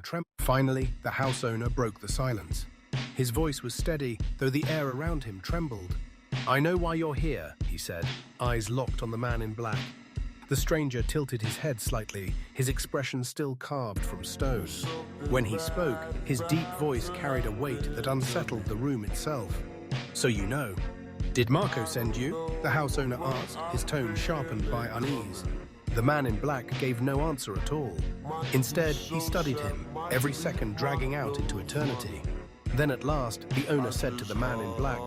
tremble. Finally, the house owner broke the silence. His voice was steady, though the air around him trembled. "I know why you're here," he said, eyes locked on the man in black. The stranger tilted his head slightly, his expression still carved from stone. When he spoke, his deep voice carried a weight that unsettled the room itself. "So you know." "Did Marco send you?" the house owner asked, his tone sharpened by unease. The man in black gave no answer at all. Instead, he studied him, every second dragging out into eternity. Then at last, the owner said to the man in black,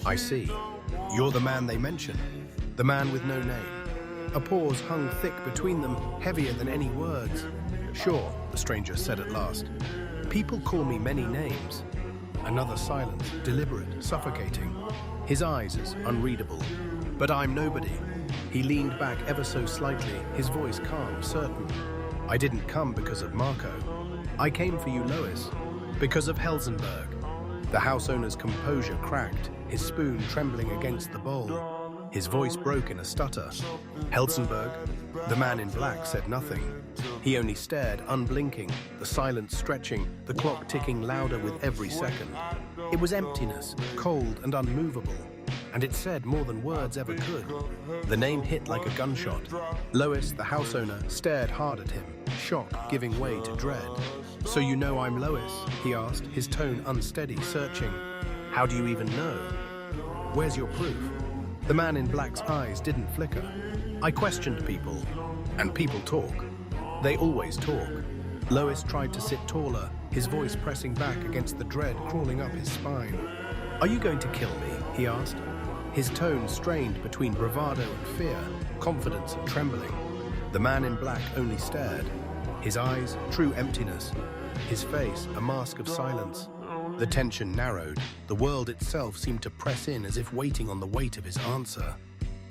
"I see. You're the man they mention, the man with no name." A pause hung thick between them, heavier than any words. "Sure," the stranger said at last. "People call me many names." Another silence, deliberate, suffocating. His eyes as unreadable. "But I'm nobody." He leaned back ever so slightly, his voice calm, certain. "I didn't come because of Marco. I came for you, Lois, because of Helsenberg." The house owner's composure cracked, his spoon trembling against the bowl. His voice broke in a stutter. "Helsenberg?" The man in black said nothing. He only stared, unblinking, the silence stretching, the clock ticking louder with every second. It was emptiness, cold and unmovable, and it said more than words ever could. The name hit like a gunshot. Lois, the house owner, stared hard at him, shock giving way to dread. "So you know I'm Lois?" he asked, his tone unsteady, searching. "How do you even know? Where's your proof?" The man in black's eyes didn't flicker. "I questioned people, and people talk. They always talk." Lois tried to sit taller, his voice pressing back against the dread crawling up his spine. "Are you going to kill me?" he asked. His tone strained between bravado and fear, confidence and trembling. The man in black only stared. His eyes, true emptiness. His face, a mask of silence. The tension narrowed. The world itself seemed to press in as if waiting on the weight of his answer.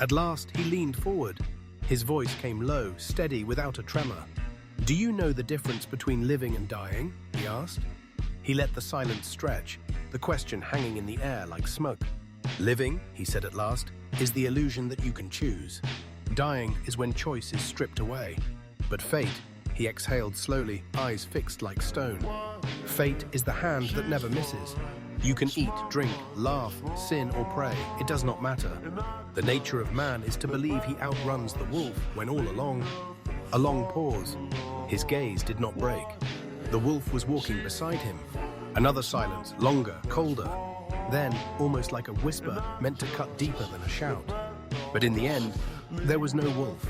At last, he leaned forward. His voice came low, steady, without a tremor. "Do you know the difference between living and dying?" he asked. He let the silence stretch, the question hanging in the air like smoke. "Living," he said at last, "is the illusion that you can choose. Dying is when choice is stripped away. But fate," he exhaled slowly, eyes fixed like stone. "Fate is the hand that never misses. You can eat, drink, laugh, sin or pray, it does not matter. The nature of man is to believe he outruns the wolf when all along..." A long pause. His gaze did not break. The wolf was walking beside him. Another silence, longer, colder. Then, almost like a whisper meant to cut deeper than a shout. But in the end, there was no wolf.